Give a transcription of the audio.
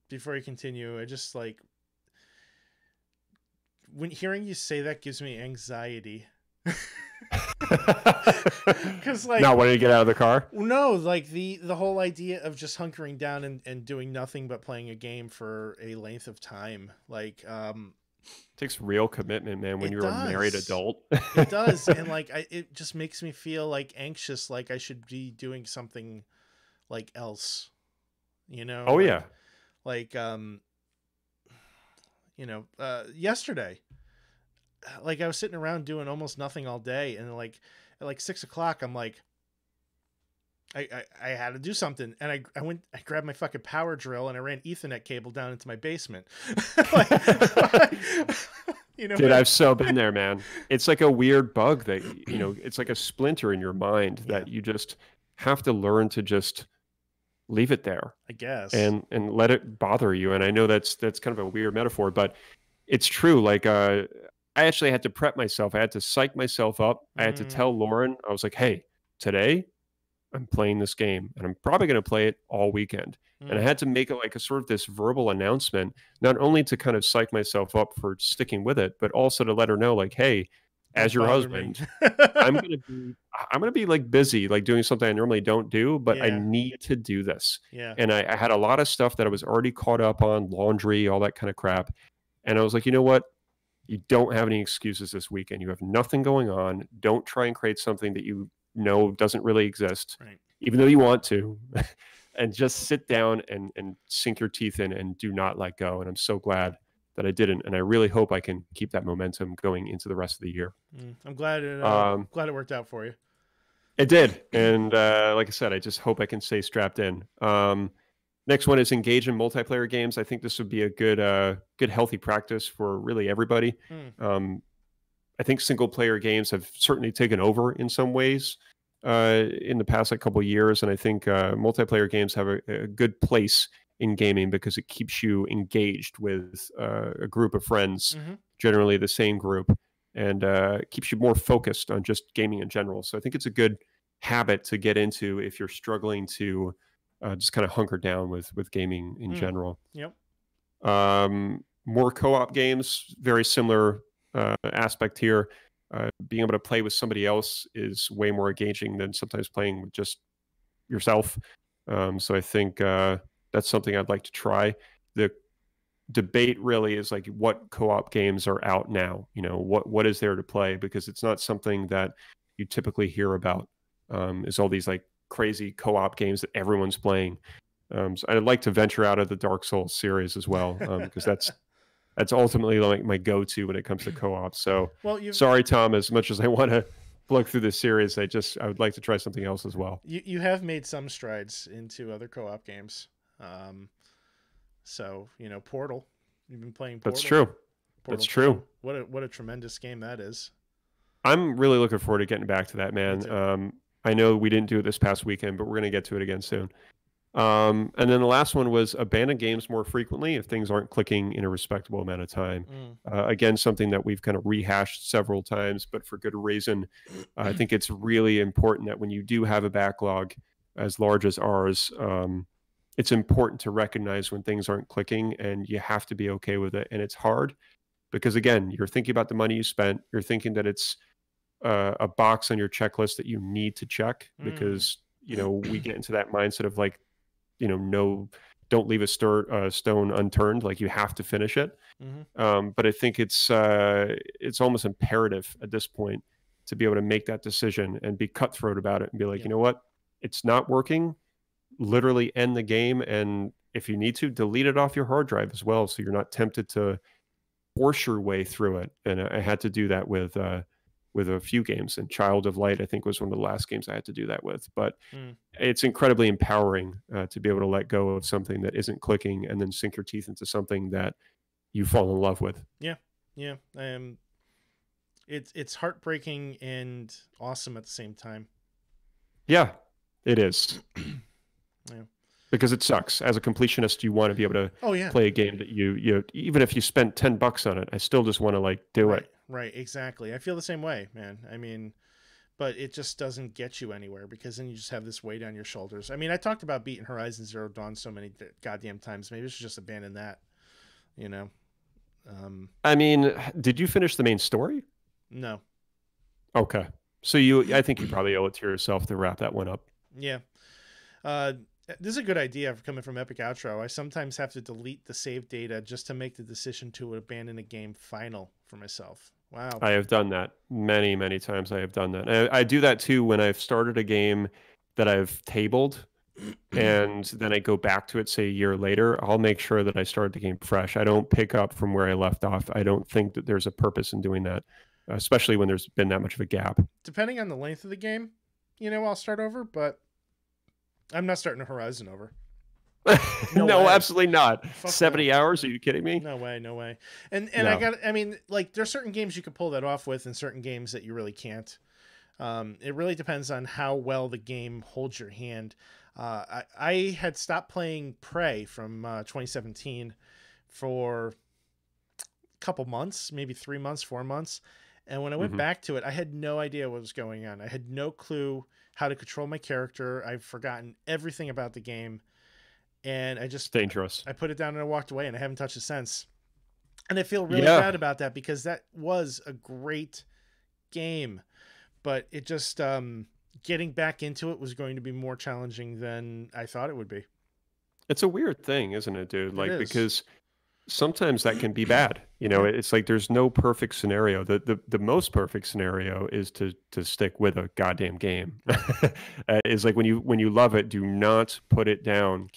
Before you continue, I just like when hearing you say that gives me anxiety. Because like Not wanting to get out of the car. no, like the whole idea of just hunkering down and doing nothing but playing a game for a length of time, like Takes real commitment, man, when it you're a married does. adult. It does. And like it just makes me feel like anxious, like I should be doing something like else, you know, Oh yeah. like yesterday, like I was sitting around doing almost nothing all day, and like at like 6 o'clock, I'm like, I had to do something, and I grabbed my fucking power drill and I ran Ethernet cable down into my basement. like, you know, Dude, I've so been there, man. It's like a weird bug that, it's like a splinter in your mind yeah, that you just have to learn to just leave it there I guess. and let it bother you. And I know that's kind of a weird metaphor, but it's true. Like I actually had to prep myself. I had to psych myself up. I had to Mm, tell Lauren, I was like, "Hey, today I'm playing this game and I'm probably going to play it all weekend." And I mm, had to make it like a sort of this verbal announcement, not only to kind of psych myself up for sticking with it, but also to let her know, like, hey, as don't your bother me. husband, I'm gonna be I'm gonna be like busy, like doing something I normally don't do, but I Yeah, need to do this. yeah. And I had a lot of stuff that I was already caught up on, laundry, all that kind of crap. And I was like, you know what? You don't have any excuses this weekend. You have nothing going on. Don't try and create something that you know doesn't really exist, Right. even though you want to. And just sit down and sink your teeth in and do not let go. And I'm so glad that I didn't. And I really hope I can keep that momentum going into the rest of the year. I'm glad Um, glad it worked out for you. it did. And like I said, I just hope I can stay strapped in. Next one is engage in multiplayer games. I think this would be a good healthy practice for really everybody. Mm, Um, I think single player games have certainly taken over in some ways in the past like couple of years, and I think multiplayer games have a good place in gaming because it keeps you engaged with a group of friends, mm-hmm. generally the same group, and keeps you more focused on just gaming in general. So I think it's a good habit to get into if you're struggling to just kind of hunker down with gaming in Mm, general. yep. More co-op games, very similar aspect here. Being able to play with somebody else is way more engaging than sometimes playing with just yourself. So I think that's something I'd like to try. The debate really is like what co-op games are out now. What is there to play, because it's not something that you typically hear about. Is all these like crazy co-op games that everyone's playing. So I'd like to venture out of the Dark Souls series as well, because that's ultimately like my go-to when it comes to co-op. So well, you've sorry, Tom, as much as I want to plug through this series, I would like to try something else as well. you have made some strides into other co-op games. Um, so Portal. You've been playing That's Portal. true. That's Portal true. 2. What a tremendous game that is. I'm really looking forward to getting back to that, Me man. too. I know we didn't do it this past weekend, but we're going to get to it again soon. And then the last one was abandon games more frequently if things aren't clicking in a respectable amount of time. Mm. Again, something that we've kind of rehashed several times, but for good reason. I think it's really important that when you do have a backlog as large as ours, it's important to recognize when things aren't clicking, and you have to be okay with it. And it's hard because, again, you're thinking about the money you spent. You're thinking that it's a box on your checklist that you need to check Mm. because, we get into that mindset of like, no, don't leave a stone unturned. Like you have to finish it. Mm-hmm. But I think it's almost imperative at this point to be able to make that decision and be cutthroat about it and be like, Yep. you know what, it's not working. Literally end the game, and if you need to, delete it off your hard drive as well, so you're not tempted to force your way through it. And I had to do that with a few games, and Child of Light I think was one of the last games I had to do that with. But Mm. it's incredibly empowering to be able to let go of something that isn't clicking and then sink your teeth into something that you fall in love with. Yeah. Yeah. It's heartbreaking and awesome at the same time. Yeah, it is, Yeah. because it sucks. As a completionist, you want to be able to Oh yeah. play a game that you even if you spent $10 on it, I still just want to like do Right. it. Right. Exactly. I feel the same way, man. I mean, but it just doesn't get you anywhere because then you just have this weight on your shoulders. I mean, I talked about beating Horizon Zero Dawn so many goddamn times. Maybe I should just abandon that, you know? I mean, did you finish the main story? No. Okay. So I think you probably owe it to yourself to wrap that one up. Yeah. This is a good idea for coming from Epic Outro. I sometimes have to delete the save data just to make the decision to abandon a game final for myself. Wow. I have done that many, many times. I have done that. I do that too when I've started a game that I've tabled and then I go back to it, say a year later. I'll make sure that I start the game fresh. I don't pick up from where I left off. I don't think that there's a purpose in doing that, especially when there's been that much of a gap. Depending on the length of the game, I'll start over, but I'm not starting a Horizon over. No, absolutely not. Fuck 70 no. hours? Are you kidding me? No way. And No. I mean, like, there's certain games you could pull that off with and certain games that you really can't. It really depends on how well the game holds your hand. I had stopped playing Prey from 2017 for a couple months, maybe 3 months, 4 months. And when I went back to it, I had no idea what was going on. I had no clue how to control my character. I've forgotten everything about the game. And I just... Dangerous. I put it down and I walked away, and I haven't touched it since. And I feel really bad about that because that was a great game. But it just... getting back into it was going to be more challenging than I thought it would be. It's a weird thing, isn't it, dude? Like, is. because sometimes that can be bad. It's like there's no perfect scenario. The most perfect scenario is to stick with a goddamn game. It's like when you love it, do not put it down.